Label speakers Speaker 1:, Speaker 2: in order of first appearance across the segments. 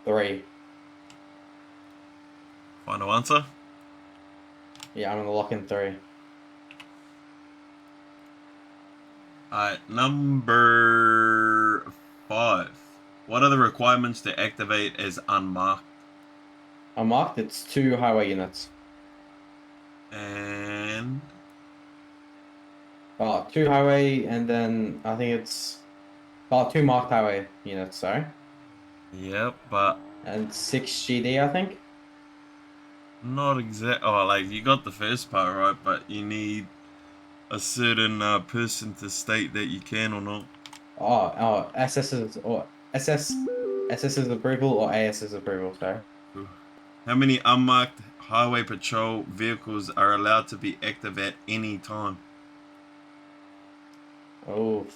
Speaker 1: 3.
Speaker 2: Final answer?
Speaker 1: Yeah, I'm gonna lock in 3.
Speaker 2: Alright, number 5. What are the requirements to activate as unmarked?
Speaker 1: Unmarked, it's 2 highway units.
Speaker 2: And
Speaker 1: Oh, 2 highway, and then I think it's 2 marked highway units, sorry.
Speaker 2: yep, but
Speaker 1: And 6 GD, I think.
Speaker 2: not exact. Oh, like you got the first part right, but you need a certain person to state that you can or not.
Speaker 1: SS's or SS's approval or AS's approval, sorry.
Speaker 2: How many unmarked highway patrol vehicles are allowed to be active at any time?
Speaker 1: Oh,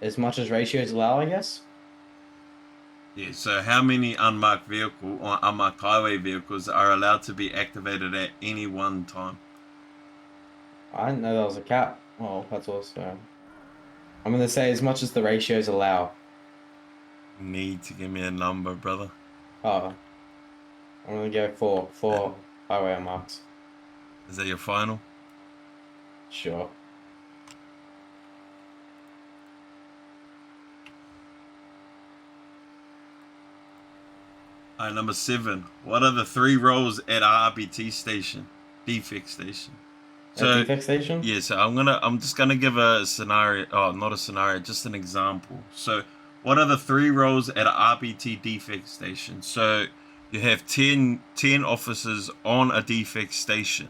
Speaker 1: as much as ratios allow, I guess.
Speaker 2: Yeah, so how many unmarked vehicle or unmarked highway vehicles are allowed to be activated at any one time?
Speaker 1: I didn't know that was a cap. Oh, that's also. I'm gonna say as much as the ratios allow.
Speaker 2: You need to give me a number, brother.
Speaker 1: Oh, I'm gonna go for
Speaker 2: And
Speaker 1: 4 highway unmarks.
Speaker 2: is that your final?
Speaker 1: Sure.
Speaker 2: Alright, number 7. What are the 3 roles at RBT station? Defect station.
Speaker 1: A
Speaker 2: So
Speaker 1: defect station?
Speaker 2: yeah, so I'm just gonna give a scenario. Oh, not a scenario, just an example. So, what are the 3 roles at a RBT defect station? So, you have 10 officers on a defect station.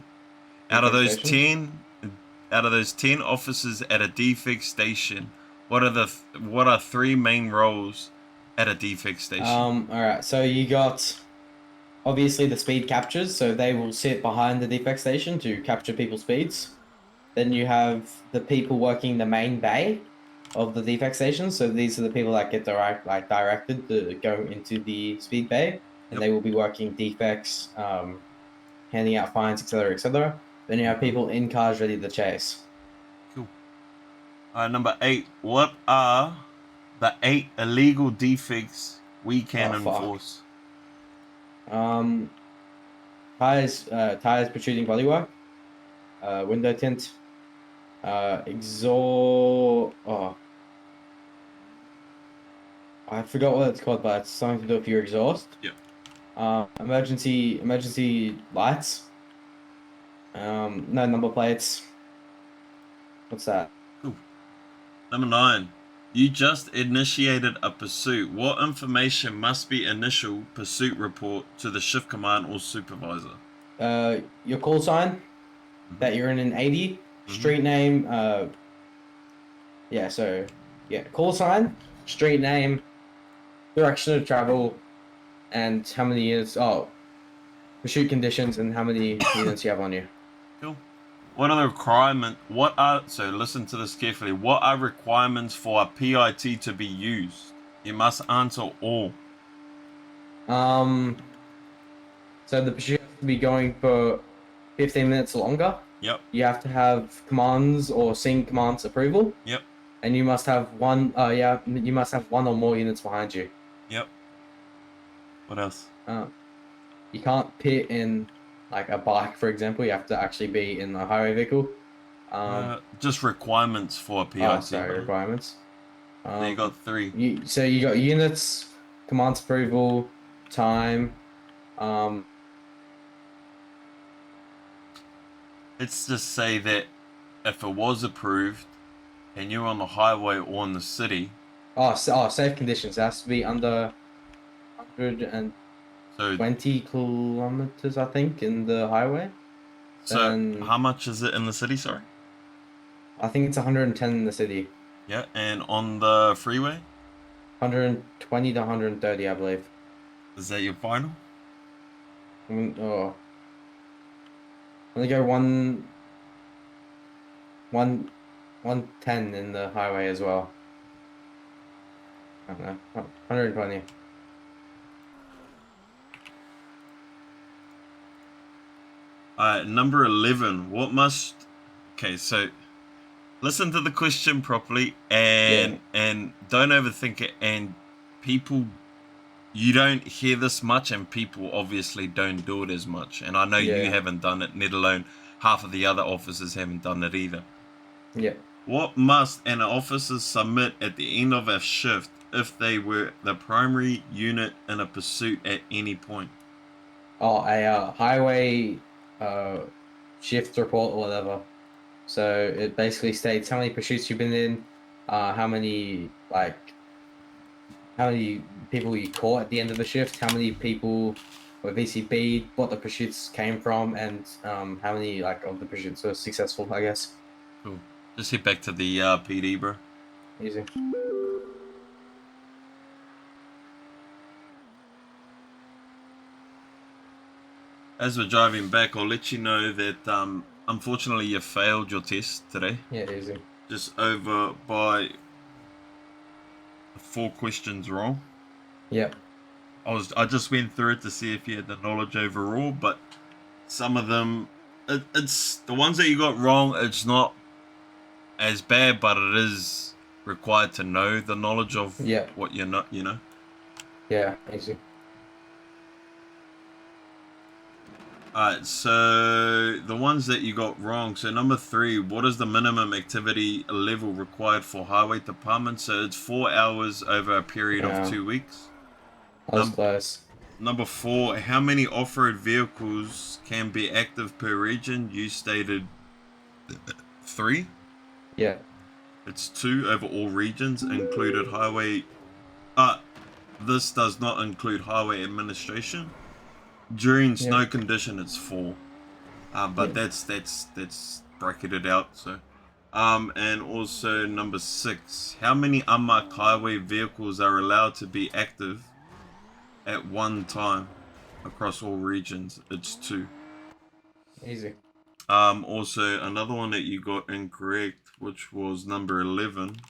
Speaker 2: Out of
Speaker 1: Defect
Speaker 2: those
Speaker 1: station?
Speaker 2: 10, out of those 10 officers at a defect station, what are 3 main roles at a defect station?
Speaker 1: All right. So you got obviously the speed captures, so they will sit behind the defect station to capture people's speeds. Then you have the people working the main bay of the defect station. So these are the people that get directed to go into the speed bay, and
Speaker 2: Yep.
Speaker 1: they will be working defects, handing out fines, etc., etc. Then you have
Speaker 2: Mm-hmm.
Speaker 1: people in cars ready to chase.
Speaker 2: Cool. Number 8. What are the 8 illegal defects we can
Speaker 1: Oh fuck.
Speaker 2: enforce?
Speaker 1: Um, tires protruding bodywork, window tint, exhaust. Oh, I forgot what it's called, but it's something to do with your exhaust.
Speaker 2: Yep.
Speaker 1: Emergency lights. No number plates. What's that?
Speaker 2: Cool. Number 9. You just initiated a pursuit. What information must be initial pursuit report to the shift command or supervisor?
Speaker 1: Your call sign
Speaker 2: Mm-hmm.
Speaker 1: that you're in an 80.
Speaker 2: Mm-hmm.
Speaker 1: Street name. Yeah. So yeah, call sign, street name, direction of travel, and how many units. Oh, pursuit conditions and how many units you have on you.
Speaker 2: Cool. What are the requirement? What are so? Listen to this carefully. What are requirements for a PIT to be used? You must answer all.
Speaker 1: Um, so the pursuit has to be going for 15 minutes or longer.
Speaker 2: Yep.
Speaker 1: You have to have commands or scene commands approval,
Speaker 2: Yep.
Speaker 1: and you must have one. Yeah, you must have one or more units behind you.
Speaker 2: Yep. What else?
Speaker 1: Uh, you can't pit in like a bike, for example. You have to actually be in a highway vehicle.
Speaker 2: Just requirements for a
Speaker 1: Oh,
Speaker 2: PIT,
Speaker 1: sorry,
Speaker 2: brother.
Speaker 1: requirements.
Speaker 2: So you got
Speaker 1: Um,
Speaker 2: 3.
Speaker 1: you got units, commands approval, time. Um,
Speaker 2: Let's just say that if it was approved and you're on the highway or in the city,
Speaker 1: safe conditions. It has to be under 120
Speaker 2: so
Speaker 1: kilometers, I think, in the highway.
Speaker 2: how
Speaker 1: Then
Speaker 2: much is it in the city? Sorry.
Speaker 1: I think it's 110 in the city.
Speaker 2: Yeah, and on the freeway,
Speaker 1: 120 to 130, I believe.
Speaker 2: is that your final?
Speaker 1: Oh, I'm gonna go one 110 in the highway as well. I don't know. 120.
Speaker 2: Number 11. What must? Okay, so listen to the question properly
Speaker 1: Yeah.
Speaker 2: and don't overthink it. And people, you don't hear this much, and people obviously don't do it as much. And I know you
Speaker 1: Yeah.
Speaker 2: haven't done it, let alone half of the other officers haven't done it either.
Speaker 1: Yeah.
Speaker 2: What must an officer submit at the end of a shift if they were the primary unit in a pursuit at any point?
Speaker 1: Oh, a highway uh shift report or whatever. So it basically states how many pursuits you've been in, how many people you caught at the end of the shift, how many people were VCB, what the pursuits came from, and how many like of the pursuits were successful, I guess.
Speaker 2: Cool. Just head back to the PD, bro.
Speaker 1: Easy.
Speaker 2: As we're driving back, I'll let you know that unfortunately you failed your test today.
Speaker 1: Yeah, easy.
Speaker 2: Just over by 4 questions wrong.
Speaker 1: Yep.
Speaker 2: I just went through it to see if you had the knowledge overall, but some of them, it's the ones that you got wrong. It's not as bad, but it is required to know the knowledge of
Speaker 1: Yep.
Speaker 2: what you're not.
Speaker 1: Yeah, easy.
Speaker 2: Alright, so the ones that you got wrong. So number 3, what is the minimum activity level required for highway department? So it's 4 hours over a period of
Speaker 1: Yeah,
Speaker 2: 2 weeks.
Speaker 1: I was close.
Speaker 2: Number 4, how many off-road vehicles can be active per region? You stated 3.
Speaker 1: Yeah.
Speaker 2: It's 2 over all regions, included highway. Uh, this does not include highway administration. During
Speaker 1: Yeah.
Speaker 2: snow condition, it's 4. But
Speaker 1: Yeah.
Speaker 2: that's bracketed out. So, and also number 6, how many unmarked highway vehicles are allowed to be active at one time across all regions? It's 2.
Speaker 1: Easy.
Speaker 2: Also another one that you got incorrect, which was number 11.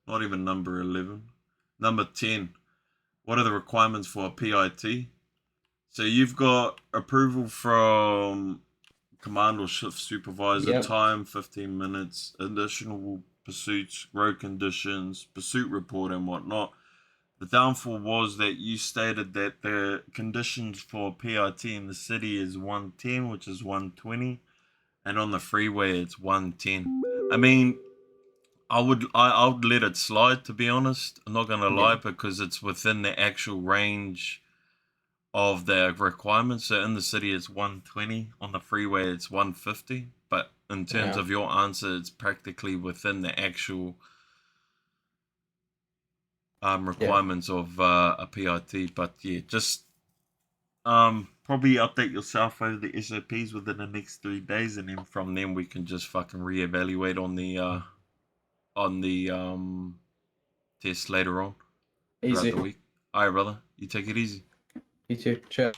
Speaker 2: Not even number 11. Number 10. What are the requirements for a PIT? So you've got approval from command or shift supervisor,
Speaker 1: Yep.
Speaker 2: time 15 minutes, additional pursuits, road conditions, pursuit report, and whatnot. The downfall was that you stated that the conditions for PIT in the city is 110, which is 120, and on the freeway it's 110. I mean, I would let it slide, to be honest. I'm not gonna lie,
Speaker 1: Yeah.
Speaker 2: because it's within the actual range of the requirements. So in the city it's 120, on the freeway it's 150. But in terms
Speaker 1: Yeah.
Speaker 2: of your answer, it's practically within the actual
Speaker 1: Yeah.
Speaker 2: requirements of a PIT. But yeah, just probably update yourself over the SOPs within the next 3 days, and then from then we can just fucking reevaluate on the test later on throughout
Speaker 1: Easy.
Speaker 2: the week. All right, brother, you take it easy.
Speaker 1: You too. Ciao.